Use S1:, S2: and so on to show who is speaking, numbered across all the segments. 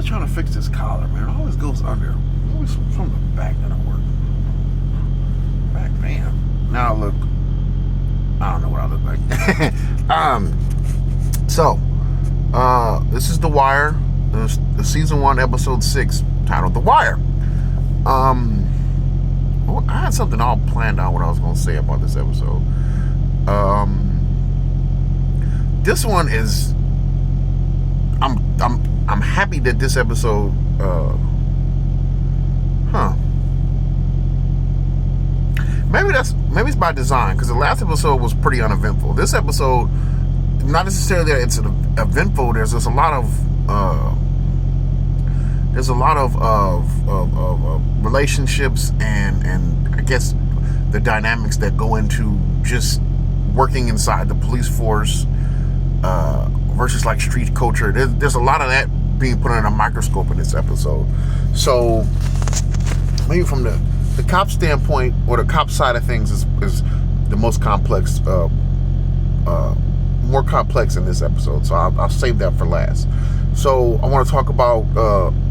S1: always trying to fix this collar, man. It always goes under. Always from the back that don't work. Back, damn. Now I look. I don't know what I look like. So, this is The Wire. The season 1, episode 6, titled The Wire. Well, I had something all planned out what I was going to say about this episode. This one is. I'm happy that this episode. Maybe it's by design, because the last episode was pretty uneventful. This episode, not necessarily that it's eventful. There's just a lot of relationships and I guess the dynamics that go into just working inside the police force versus like street culture. There's a lot of that being put under a microscope in this episode. So maybe from the cop standpoint, or the cop side of things, is the most complex, more complex in this episode. So I'll save that for last. So I want to talk about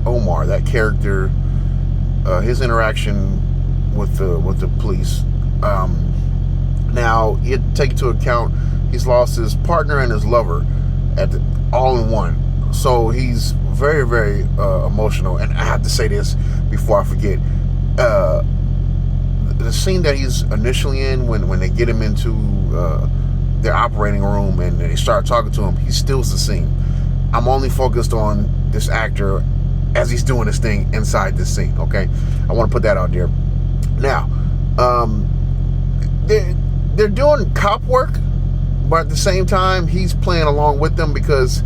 S1: Omar, that character, his interaction with the police. Now you take into account he's lost his partner and his lover all in one. So he's very, very emotional. And I have to say this before I forget. The scene that he's initially in, when they get him into their operating room and they start talking to him, he steals the scene. I'm only focused on this actor as he's doing this thing inside this scene, okay? I want to put that out there. Now, they're doing cop work, but at the same time, he's playing along with them because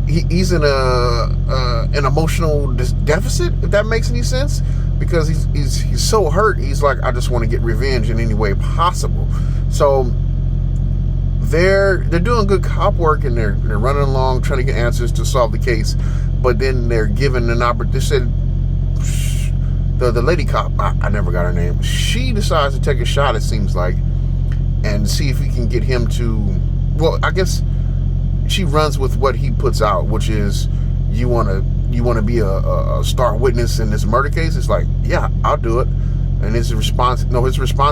S1: he's in an emotional deficit, if that makes any sense. Because he's so hurt, he's like, I just want to get revenge in any way possible. So they're doing good cop work, and they're running along trying to get answers to solve the case. But then they're given an opportunity. They said the lady cop, I never got her name. She decides to take a shot, it seems like, and see if he can get him to. Well, I guess she runs with what he puts out, which is you want to be a star witness in this murder case? It's like, yeah, I'll do it. And his response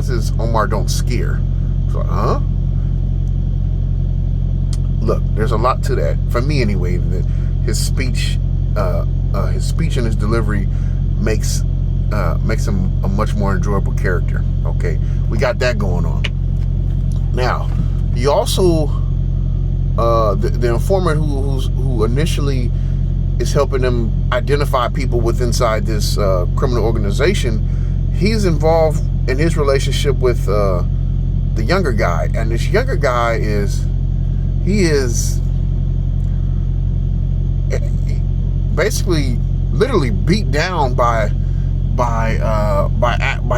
S1: is, Omar, don't scare. It's like, huh? Look, there's a lot to that. For me, anyway, his speech and his delivery makes him a much more enjoyable character. Okay, we got that going on. Now, you also the informant who initially is helping them identify people with inside this criminal organization. He's involved in his relationship with the younger guy, and this younger guy is basically literally beat down by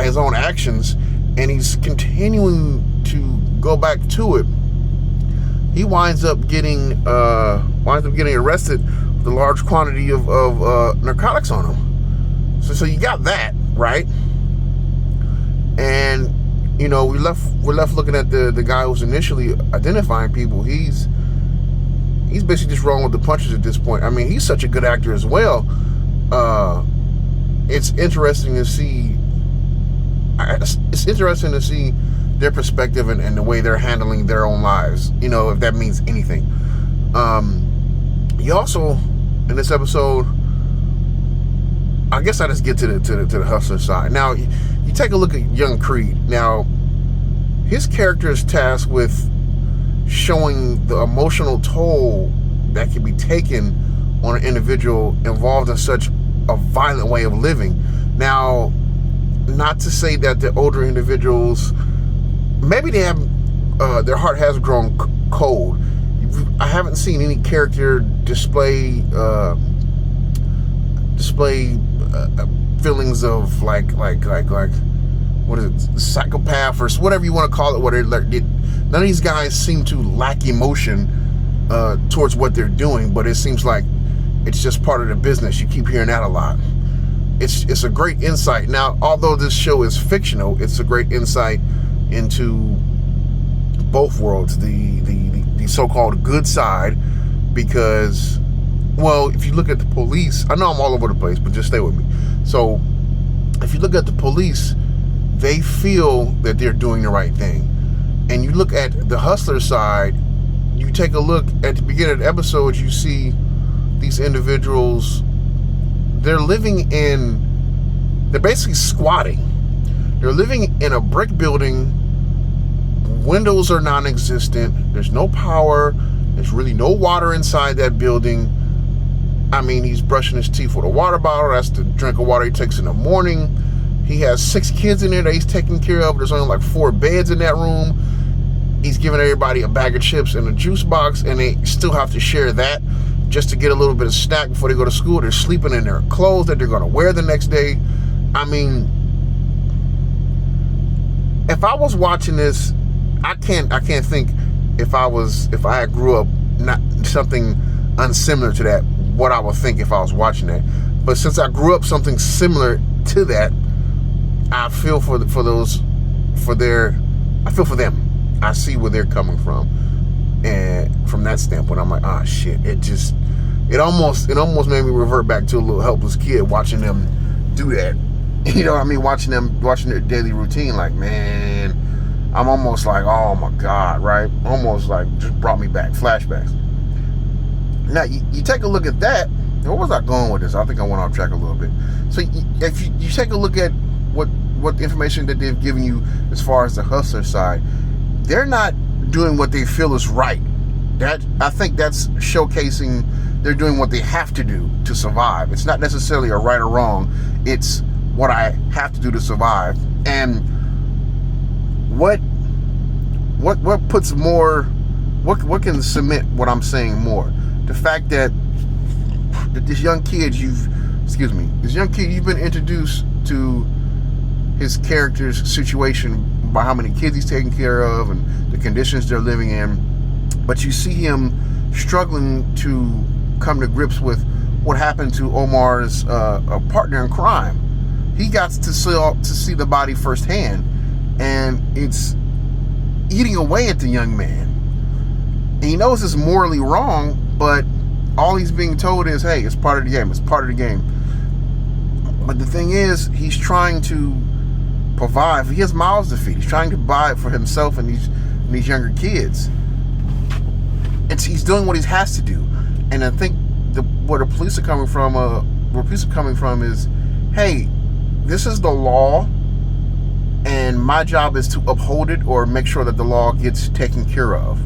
S1: his own actions, and he's continuing to go back to it. He winds up getting arrested with a large quantity of narcotics on him. So you got that, right? And you know, we're left looking at the guy who's initially identifying people. He's basically just rolling with the punches at this point. I mean, he's such a good actor as well. It's interesting to see. It's interesting to see their perspective and the way they're handling their own lives. You know, if that means anything. You also, in this episode, I guess I just get to the hustler side. Now, you take a look at young Creed. Now, his character is tasked with showing the emotional toll that can be taken on an individual involved in such a violent way of living. Now, not to say that the older individuals, maybe they have their heart has grown cold. I haven't seen any character display feelings of like what is it, psychopath or whatever you want to call it. None of these guys seem to lack emotion towards what they're doing, but it seems like it's just part of the business. You keep hearing that a lot. It's a great insight. Now, although this show is fictional, it's a great insight into both worlds, the so-called good side, because well, if you look at the police, I know I'm all over the place, but just stay with me. So if you look at the police, they feel that they're doing the right thing. And you look at the hustler side, you take a look at the beginning of the episode, you see these individuals, they're basically squatting. They're living in a brick building. Windows are non-existent. There's no power. There's really no water inside that building. I mean, he's brushing his teeth with a water bottle. That's the drink of water he takes in the morning. He has 6 kids in there that he's taking care of. There's only like 4 beds in that room. He's giving everybody a bag of chips and a juice box, and they still have to share that just to get a little bit of snack before they go to school. They're sleeping in their clothes that they're going to wear the next day. I mean, if I was watching this, I can't think if I had grew up not something unsimilar to that, what I would think if I was watching that. But since I grew up something similar to that, I feel for them. I see where they're coming from, and from that standpoint, I'm like, ah, shit. It almost made me revert back to a little helpless kid watching them do that. You know what I mean? Watching their daily routine. Like, man, I'm almost like, oh my God, right? Almost like just brought me back, flashbacks. Now, you take a look at that. Where was I going with this? I think I went off track a little bit. So if you take a look at what the information that they've given you as far as the hustler side, they're not doing what they feel is right. I think that's showcasing they're doing what they have to do to survive. It's not necessarily a right or wrong. It's what I have to do to survive. And what puts more, what can cement what I'm saying more? The fact that this young kid you've been introduced to his character's situation by how many kids he's taking care of and the conditions they're living in, but you see him struggling to come to grips with what happened to Omar's a partner in crime. He got to see the body firsthand, and it's eating away at the young man. And he knows it's morally wrong, but all he's being told is, hey, it's part of the game. It's part of the game. But the thing is, he's trying to provide. He has mouths to feed. He's trying to provide for himself and these younger kids. And he's doing what he has to do. And I think where the police are coming from, is, hey, this is the law, and my job is to uphold it or make sure that the law gets taken care of.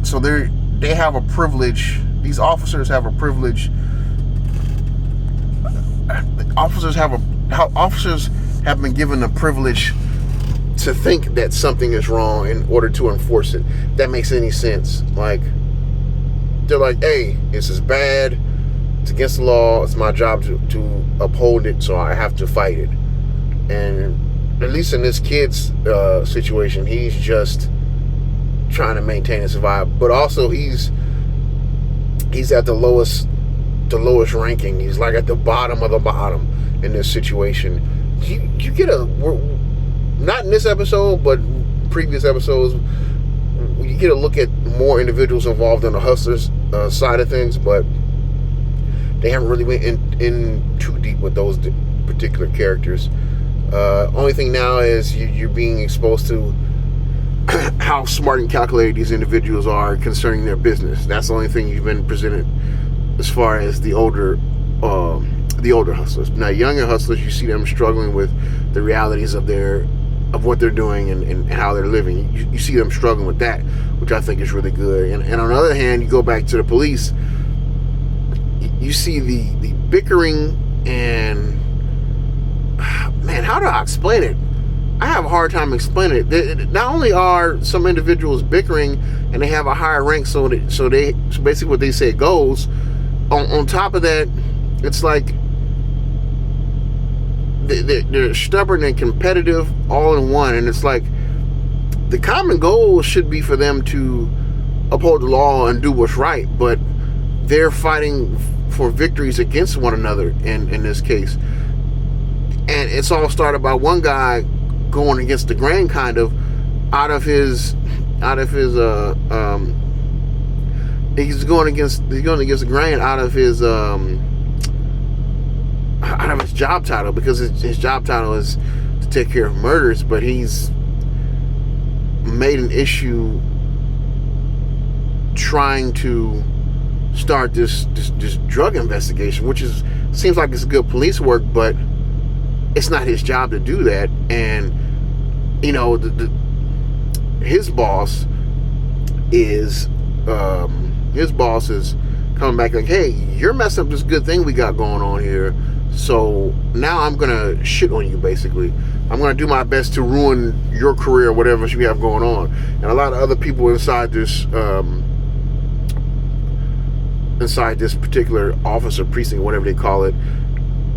S1: So they have a privilege. These officers have a privilege. Officers have been given the privilege to think that something is wrong in order to enforce it. If that makes any sense. Like, they're like, hey, this is bad. It's against the law. It's my job to uphold it, so I have to fight it. And at least in this kid's situation, he's just trying to maintain and survive. But also, he's at the lowest ranking. He's like at the bottom of the bottom in this situation. You get not in this episode, but previous episodes, you get a look at more individuals involved in the hustlers side of things, but they haven't really went in too deep with those particular characters. Only thing now is you're being exposed to how smart and calculated these individuals are concerning their business. That's the only thing you've been presented as far as the older hustlers. Now, younger hustlers, you see them struggling with the realities of what they're doing and how they're living. You see them struggling with that, which I think is really good. And on the other hand, you go back to the police, you see the bickering and, man, how do I explain it? I have a hard time explaining it. Not only are some individuals bickering and they have a higher rank, so basically what they say goes. On top of that, it's like they're stubborn and competitive all in one. And it's like the common goal should be for them to uphold the law and do what's right, but they're fighting for victories against one another in this case. And it's all started by one guy going against the grain, kind of out of his He's going against the grain out of his job title, because his job title is to take care of murders, but he's made an issue trying to start this drug investigation, which seems like it's good police work, but it's not his job to do that. And you know, his boss is coming back like, hey, you're messing up this good thing we got going on here, so now I'm gonna shit on you. Basically, I'm gonna do my best to ruin your career, whatever you have going on. And a lot of other people inside this particular office or precinct, whatever they call it,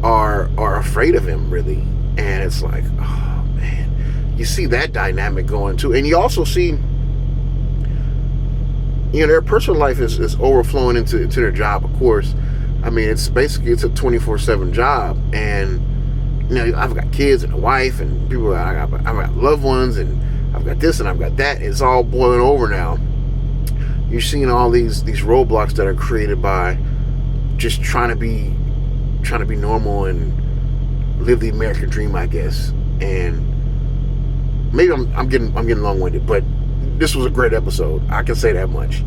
S1: are afraid of him, really. And it's like, oh man, you see that dynamic going too. And you also see, you know, their personal life is overflowing into their job, of course. I mean, it's a 24/7 job. And you know, I've got kids and a wife and people, I've got loved ones, and I've got this and I've got that. It's all boiling over now. You're seeing all these roadblocks that are created by just trying to be normal and live the American dream, I guess. And maybe I'm getting long-winded, but this was a great episode. I can say that much.